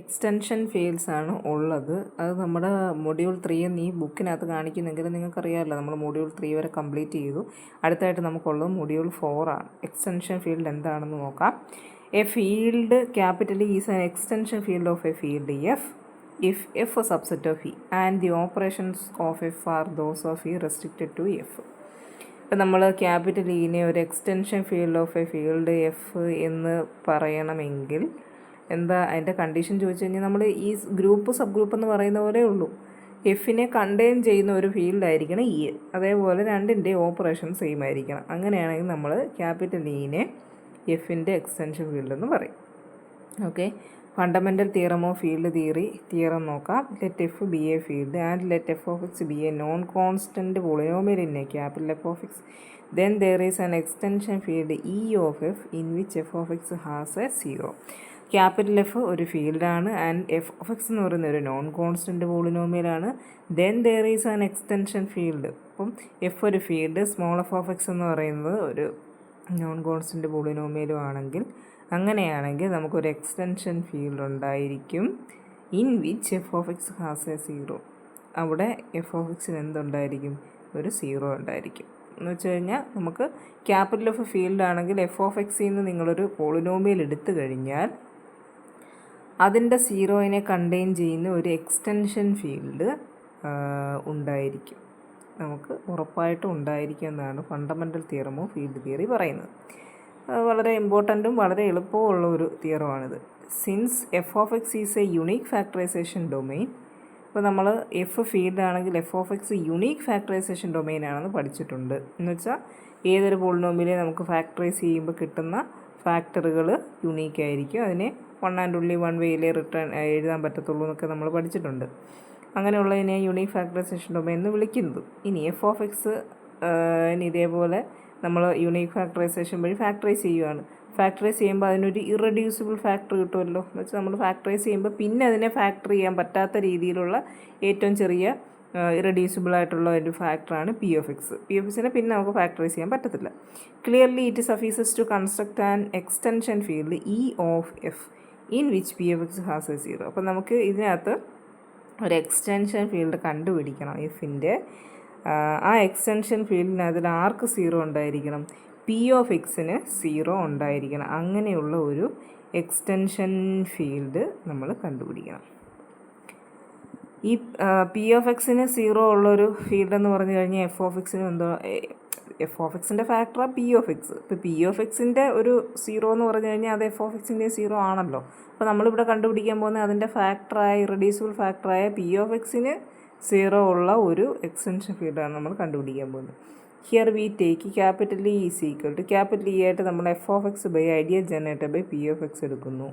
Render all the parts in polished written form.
Extension fields ആണ് ഉള്ളത്. അത് നമ്മുടെ മൊഡ്യൂൾ 3 എന്ന് ഈ ബുക്കിനകത്ത് കാണിക്കുന്നെങ്കിൽ നിങ്ങൾക്കറിയാമല്ലോ, നമ്മൾ മൊഡ്യൂൾ 3 വരെ കംപ്ലീറ്റ് ചെയ്തു. അടുത്തായിട്ട് നമുക്കുള്ളത് മൊഡ്യൂൾ 4 ആണ്. എക്സ്റ്റൻഷൻ ഫീൽഡ് എന്താണെന്ന് നോക്കാം. A field capital is an extension field of A field F if f a subset of E and the operations of f are those of E restricted to F. ഇപ്പം നമ്മൾ capital ഇനെ ഒരു extension field of A field F എന്ന് പറയണമെങ്കിൽ എന്താ അതിൻ്റെ condition ചോദിച്ചു കഴിഞ്ഞാൽ നമ്മൾ ഈ ഗ്രൂപ്പ് സബ് ഗ്രൂപ്പ് എന്ന് പറയുന്ന പോലെ ഉള്ളൂ. എഫിനെ കണ്ടെയ്ൻ ചെയ്യുന്ന ഒരു ഫീൽഡായിരിക്കണം ഇ. അതേപോലെ രണ്ടിൻ്റെ ഓപ്പറേഷൻ സെയിം ആയിരിക്കണം. അങ്ങനെയാണെങ്കിൽ നമ്മൾ ക്യാപിറ്റൽ ഇനെ എഫിൻ്റെ എക്സ്റ്റൻഷൻ ഫീൽഡ് എന്ന് പറയും. Okay, fundamental theorem of field theorem നോക്കാം. Let F be a field and let F of X be a non constant polynomial in a capital F of X. Then there is an extension field E of F in which F of X has a zero. Capital F ഒരു ഫീൽഡാണ് and F of X എന്ന് പറയുന്ന ഒരു non constant പോളിനോമിയലാണ്. Then there is an extension field. അപ്പം F ഒരു field, small F of X എന്ന് പറയുന്നത് ഒരു നോൺ കോൺസ്റ്റൻറ്റ് പോളിനോമിയലും ആണെങ്കിൽ, അങ്ങനെയാണെങ്കിൽ നമുക്കൊരു എക്സ്റ്റൻഷൻ ഫീൽഡ് ഉണ്ടായിരിക്കും in which F of X has a zero. അവിടെ എഫ് ഓഫ് എക്സിന് എന്തുണ്ടായിരിക്കും? ഒരു സീറോ ഉണ്ടായിരിക്കും. എന്ന് വെച്ച് കഴിഞ്ഞാൽ നമുക്ക് ക്യാപിറ്റൽ എഫ് ഫീൽഡ് ആണെങ്കിൽ എഫ് ഓഫ് എക്സിൽ നിന്ന് നിങ്ങളൊരു പോളിനോമിയൽ എടുത്തു കഴിഞ്ഞാൽ അതിൻ്റെ സീറോയിനെ കണ്ടെയ്ൻ ചെയ്യുന്ന ഒരു എക്സ്റ്റൻഷൻ ഫീൽഡ് ഉണ്ടായിരിക്കും. നമുക്ക് ഉറപ്പായിട്ടും ഉണ്ടായിരിക്കും എന്നാണ് fundamental theorem of field theory പറയുന്നത്. വളരെ ഇമ്പോർട്ടൻറ്റും വളരെ എളുപ്പമുള്ള ഒരു തിയറമാണിത്. Since F of X is a unique factorization domain. ഇപ്പോൾ നമ്മൾ എഫ് ഫീൽഡ് ആണെങ്കിൽ F of X unique factorization domain ആണെന്ന് പഠിച്ചിട്ടുണ്ട്. എന്ന് വെച്ചാൽ ഏതൊരു പോളിനോമിയലെ നമുക്ക് ഫാക്ടറൈസ് ചെയ്യുമ്പോൾ കിട്ടുന്ന ഫാക്ടറുകൾ യുണീക്ക് ആയിരിക്കും. അതിനെ 1 and only 1 വേയിലേ റിട്ടേൺ എഴുതാൻ പറ്റത്തുള്ളൂ എന്നൊക്കെ നമ്മൾ പഠിച്ചിട്ടുണ്ട്. അങ്ങനെയുള്ളതിനെ യുണീക്ക് ഫാക്ടറൈസേഷൻ ഡൊമെയിൻ എന്ന് വിളിക്കുന്നത്. ഇനി എഫ് ഓഫ് എക്സ് ഇതേപോലെ നമ്മൾ യുണീക്ക് ഫാക്ടറൈസേഷൻ വഴി ഫാക്ടറൈസ് ചെയ്യുകയാണ്. ഫാക്ടറൈസ് ചെയ്യുമ്പോൾ അതിനൊരു ഇറഡ്യൂസിബിൾ ഫാക്ടർ കിട്ടുമല്ലോ. എന്ന് വെച്ചാൽ നമ്മൾ ഫാക്ടറൈസ് ചെയ്യുമ്പോൾ പിന്നെ അതിനെ ഫാക്ടർ ചെയ്യാൻ പറ്റാത്ത രീതിയിലുള്ള ഏറ്റവും ചെറിയ ഇറഡ്യൂസിബിൾ ആയിട്ടുള്ള ഒരു ഫാക്ടറാണ് P of X. P of എക്സിനെ പിന്നെ നമുക്ക് ഫാക്ടറൈസ് ചെയ്യാൻ പറ്റത്തില്ല. Clearly it suffices to construct an extension field E of F in which P of X has a zero. അപ്പോൾ നമുക്ക് ഇതിനകത്ത് ഒരു എക്സ്റ്റൻഷൻ ഫീൽഡ് കണ്ടുപിടിക്കണം എഫിൻ്റെ. ആ എക്സ്റ്റൻഷൻ ഫീൽഡിന് അതിൽ ആർക്ക് സീറോ ഉണ്ടായിരിക്കണം? പി ഓഫ് എക്സിന് സീറോ ഉണ്ടായിരിക്കണം. അങ്ങനെയുള്ള ഒരു എക്സ്റ്റൻഷൻ ഫീൽഡ് നമ്മൾ കണ്ടുപിടിക്കണം. ഈ പി ഓഫ് എക്സിന് സീറോ ഉള്ളൊരു ഫീൽഡ് എന്ന് പറഞ്ഞു കഴിഞ്ഞാൽ എഫ് ഓഫ് എക്സിന് എന്തോ എഫ് ഓഫ് എക്സിൻ്റെ ഫാക്ടറാണ് പി ഓഫ് എക്സ്. ഇപ്പോൾ പി ഓഫ് എക്സിൻ്റെ ഒരു സീറോ എന്ന് പറഞ്ഞു കഴിഞ്ഞാൽ അത് എഫ് ഓഫ് എക്സിൻ്റെ സീറോ ആണല്ലോ. അപ്പോൾ നമ്മളിവിടെ കണ്ടുപിടിക്കാൻ പോകുന്നത് അതിൻ്റെ ഫാക്ടറായ ഇറഡ്യൂസിബിൾ ഫാക്ടറായ പി ഓഫ് എക്സിന് സീറോ ഉള്ള ഒരു എക്സ്റ്റൻഷൻ ഫീൽഡാണ് നമ്മൾ കണ്ടുപിടിക്കാൻ പോകുന്നത്. Here we take capital E is equal to capital E ആയിട്ട് നമ്മൾ F of X by ideal generated by P of X എടുക്കുന്നു.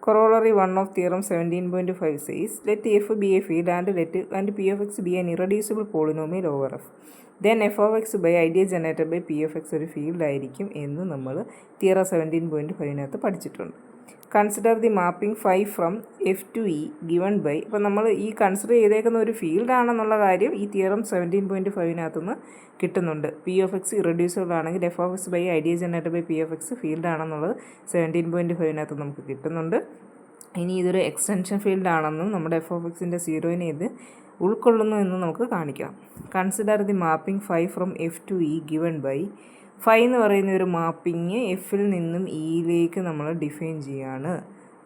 Corollary 1 of theorem 17.5 says, let f be a field and p of x be an irreducible polynomial over f. Then f of x by ideal generated by p of x ഒരു field ആയിരിക്കും എന്ന് നമ്മൾ theorem 17.5 പഠിച്ചിട്ടുണ്ട്. Consider the mapping 5 from F to E given by. ഇപ്പോൾ നമ്മൾ ഈ consider ചെയ്തേക്കുന്ന ഒരു ഫീൽഡാണെന്നുള്ള കാര്യം ഈ തിയറം 17.5 കിട്ടുന്നുണ്ട്. പി ഓഫ് എക്സ് ഇറഡ്യൂസിബിൾ ആണെങ്കിൽ F of X by ideal generated by P of X ഫീൽഡാണെന്നുള്ളത് 17.5 നമുക്ക് കിട്ടുന്നുണ്ട്. ഇനി ഇതൊരു എക്സ്റ്റൻഷൻ ഫീൽഡാണെന്നും നമ്മുടെ എഫ് ഓഫ് എക്സിൻ്റെ സീറോയിനെ ഇത് ഉൾക്കൊള്ളുന്നു എന്ന് നമുക്ക് കാണിക്കാം. Consider the mapping 5 from F to E given by. 5 എന്ന് പറയുന്ന ഒരു മാപ്പിംഗ് എഫിൽ നിന്നും ഇയിലേക്ക് നമ്മൾ ഡിഫൈൻ ചെയ്യുകയാണ്.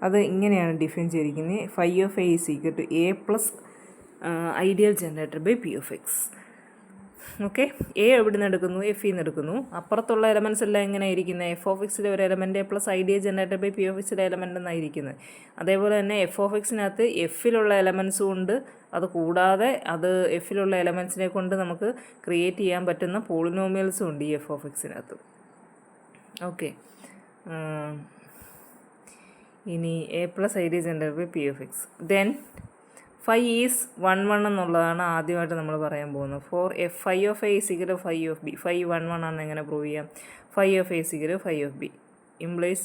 അത് ഇങ്ങനെയാണ് ഡിഫൈൻ ചെയ്തിരിക്കുന്നത്. Phi of A is equal to A plus ideal generated by P of X. Okay, A എവിടെ നിന്ന് എടുക്കുന്നു? എഫിൽ നിന്ന് എടുക്കുന്നു. അപ്പുറത്തുള്ള എലമെൻറ്റ്സ് എല്ലാം എങ്ങനെ ഇരിക്കുന്നത്? എഫ് ഓഫ് എക്സിലെ ഒരു element plus idea generated by P of എക്സിലെ എലമെൻ്റ് എന്നായിരിക്കുന്നത്. അതേപോലെ തന്നെ എഫ് ഓഫ് എക്സിനകത്ത് എഫിലുള്ള എലമെൻറ്റ്സും ഉണ്ട്. അത് കൂടാതെ അത് എഫിലുള്ള എലമെൻറ്റ്സിനെ കൊണ്ട് നമുക്ക് ക്രിയേറ്റ് ചെയ്യാൻ പറ്റുന്ന പോളിനോമിയൽസും ഉണ്ട് ഈ എഫ് ഓഫ് എക്സിനകത്ത്. ഓക്കെ, ഇനി A plus idea generated by P of X. Then phi is 1 എന്നുള്ളതാണ് ആദ്യമായിട്ട് നമ്മൾ പറയാൻ പോകുന്നത്. For F phi of A is equal to phi of B. Phi 1 ആണെന്ന് എങ്ങനെ പ്രൂവ് ചെയ്യാം? Phi of A is equal to phi of B implies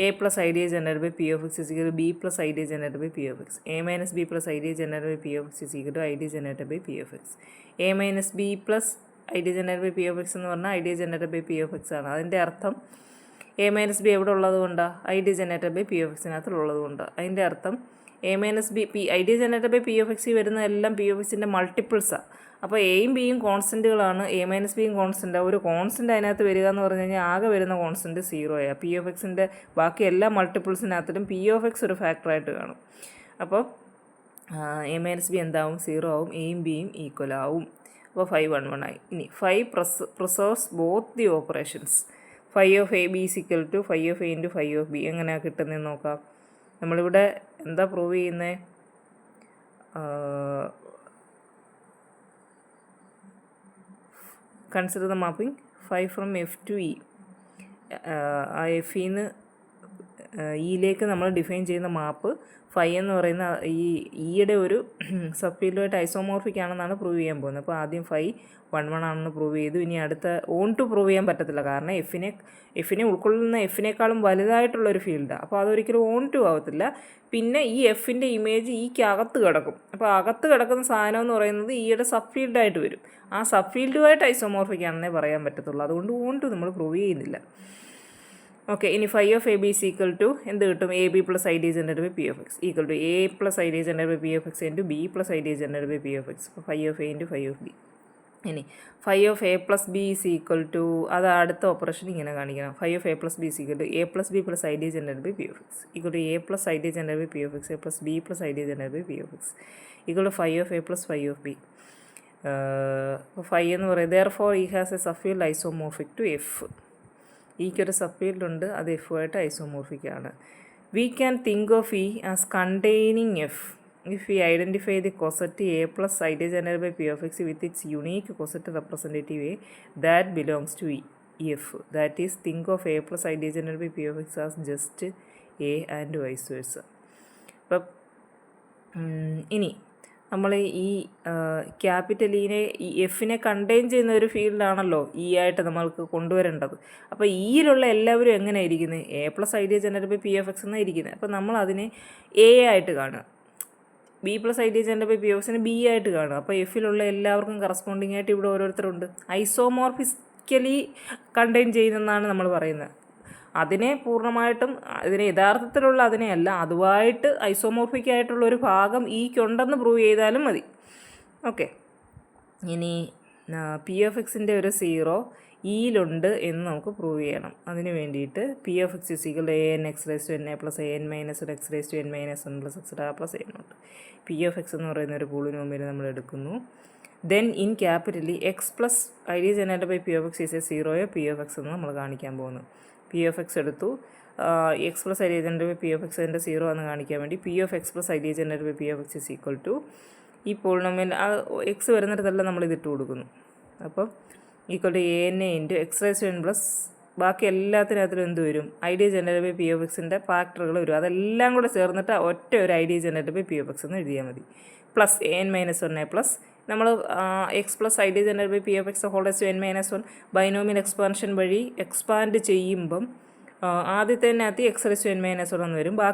A plus idea generated by P of X is equal to B plus idea generated by P of X. A minus B plus idea generated by P of X is equal to ideal generated by P of X. A minus B plus idea generated by P of X എന്ന് പറഞ്ഞാൽ ideal generated by P of X ആണ്. അതിൻ്റെ അർത്ഥം A minus B എവിടെ ഉള്ളത് കൊണ്ടാണ് I D generated by P of എക്സിനകത്തുള്ളത് കൊണ്ടാണ്. അതിൻ്റെ അർത്ഥം A minus B I D generated by P of X വരുന്ന എല്ലാം പി ഓഫ് എക്സിൻ്റെ മൾട്ടിപ്പിൾസാണ്. അപ്പോൾ എയും ബിയും കോൺസ്റ്റൻറ്റുകളാണ്, എ മൈനസ് ബിയും കോൺസ്റ്റൻറ്റാണ്. ഒരു കോൺസ്റ്റൻറ്റ് അതിനകത്ത് വരിക എന്ന് പറഞ്ഞു കഴിഞ്ഞാൽ ആകെ വരുന്ന കോൺസ്റ്റൻറ്റ് 0 പി ഓഫ് എക്സിൻ്റെ ബാക്കി എല്ലാ മൾട്ടിപ്പിൾസിനകത്തിലും പി ഓഫ് എക്സ് ഒരു ഫാക്ടറായിട്ട് കാണും. അപ്പോൾ എ മൈനസ് ബി എന്താവും 0 ആവും, എയും ബിയും ഈക്വൽ ആവും. അപ്പോൾ 5 1 1 ആയി. ഇനി 5 preserves both the operations. Phi of A B is equal to phi of A into phi of B. എങ്ങനെയാണ് കിട്ടുന്നതെന്ന് നോക്കാം. നമ്മളിവിടെ എന്താ പ്രൂവ് ചെയ്യുന്നത്? Consider the mapping 5 from F to E. ആ എഫിൽ നിന്ന് ഇയിലേക്ക് നമ്മൾ ഡിഫൈൻ ചെയ്യുന്ന മാപ്പ് 5 എന്ന് പറയുന്ന ഈ ഇയുടെ ഒരു സബ് ഫീൽഡുമായിട്ട് ഐസോമോർഫിക് ആണെന്നാണ് പ്രൂവ് ചെയ്യാൻ പോകുന്നത്. അപ്പോൾ ആദ്യം 5 1 1 ആണെന്ന് പ്രൂവ് ചെയ്തു. ഇനി അടുത്ത ഓൺ ടു പ്രൂവ് ചെയ്യാൻ പറ്റത്തില്ല, കാരണം എഫിനെ ഉൾക്കൊള്ളുന്ന എഫിനേക്കാളും വലുതായിട്ടുള്ളൊരു ഫീൽഡാണ്. അപ്പോൾ അതൊരിക്കലും ഓൺ ടു ആവത്തില്ല. പിന്നെ ഈ എഫിൻ്റെ ഇമേജ് ഈക്കകത്ത് കിടക്കും. അപ്പോൾ അകത്ത് കിടക്കുന്ന സാധനം എന്ന് പറയുന്നത് ഈയുടെ സബ് ഫീൽഡായിട്ട് വരും. ആ സബ് ഫീൽഡുമായിട്ട് ഐസോമോർഫിക് ആണെന്നേ പറയാൻ പറ്റത്തുള്ളൂ. അതുകൊണ്ട് ഓൺ ടു നമ്മൾ പ്രൂവ് ചെയ്യുന്നില്ല. ഓക്കെ, ഇനി phi of A B is equal to എന്ത് കിട്ടും? A B plus I D generated by P of X equal to A plus I D generated by P of X into B plus I D generated by P of X. അപ്പോൾ phi of A into phi of B. ഇനി phi of A plus B is equal to, അത് അടുത്ത operation ഇങ്ങനെ കാണിക്കണം. Phi of A plus B is equal to A plus B plus I D generated by P of X equal to A plus I D generated by P of X A plus B plus I D generated by P of X equal to phi of A plus phi of B. Phi എന്ന് പറയുന്നത് therefore E has a sub field isomorphic to F. ഈക്കൊരു sub field ഉണ്ട്, അത് എഫുമായിട്ട് isomorphic ആണ്. We can think of E as containing F if we identify the coset A plus I D generated by P of x with its unique coset representative A that belongs to F. That is, think of A plus I D generated by P of x as just A and vice versa. അപ്പം ഇനി നമ്മൾ ഈ capital ഇനെ ഈ എഫിനെ contain ചെയ്യുന്ന ഒരു ഫീൽഡാണല്ലോ E ആയിട്ട് നമ്മൾക്ക് കൊണ്ടുവരേണ്ടത്. അപ്പോൾ ഇയിലുള്ള എല്ലാവരും എങ്ങനെ ഇരിക്കുന്നത്? A plus I D generated by P of X എന്നാണ് ഇരിക്കുന്നത്. അപ്പോൾ നമ്മൾ അതിനെ എ ആയിട്ട് കാണുക, B plus I D generated by P of എക്സിന് ബി ആയിട്ട് കാണുക. അപ്പോൾ എഫിലുള്ള എല്ലാവർക്കും കറസ്പോണ്ടിങ് ആയിട്ട് ഇവിടെ ഓരോരുത്തരുണ്ട്. ഐസോമോർഫിക്കലി കണ്ടെയ്ൻ ചെയ്യുന്നതെന്നാണ് നമ്മൾ പറയുന്നത്. അതിനെ പൂർണ്ണമായിട്ടും ഇതിനെ യഥാർത്ഥത്തിലുള്ള അതിനെയല്ല, അതുമായിട്ട് ഐസോമോർഫിക് ആയിട്ടുള്ള ഒരു ഭാഗം ഈക്കുണ്ടെന്ന് പ്രൂവ് ചെയ്താലും മതി. ഓക്കെ, ഇനി പി ഓഫ് എക്സിൻ്റെ ഒരു 0 ഇയിലുണ്ട് എന്ന് നമുക്ക് പ്രൂവ് ചെയ്യണം. അതിന് വേണ്ടിയിട്ട് P of X is equal A N X raise to N A plus A N minus ഒരു X raise to N minus 1 plus extra plus A naught. P of X എന്ന് പറയുന്ന ഒരു പോളിനോമിയൽ നമ്മൾ എടുക്കുന്നു. Then in capitally X plus I D generated by P of X is a 0 P of X എന്ന് നമ്മൾ കാണിക്കാൻ പോകുന്നു. P of X എടുത്തു, X plus I D generated by P of X അതിൻ്റെ 0 എന്ന് കാണിക്കാൻ വേണ്ടി P of X plus I D generated by P of X is equal to ഈ പോളിനോമിയൽ എക്സ് വരുന്നിടത്തെല്ലാം നമ്മളിത് ഇട്ട് കൊടുക്കുന്നു. അപ്പോൾ equal to A N A into X raise to N plus ബാക്കി എല്ലാത്തിനകത്തിലും എന്ത് വരും? I D generated by P of എക്സിൻ്റെ ഫാക്ടറുകൾ വരും. അതെല്ലാം കൂടെ ചേർന്നിട്ട് ഒറ്റ ഒരു I D generated by P of X എന്ന് എഴുതിയാൽ മതി. Plus A N minus 1 plus നമ്മൾ X plus I D generated by P of X whole raise to N minus 1 binomial expansion വഴി എക്സ്പാൻഡ് ചെയ്യുമ്പം ആദ്യത്തേതിനകത്ത് X raise to N minus 1 എന്ന് വരും.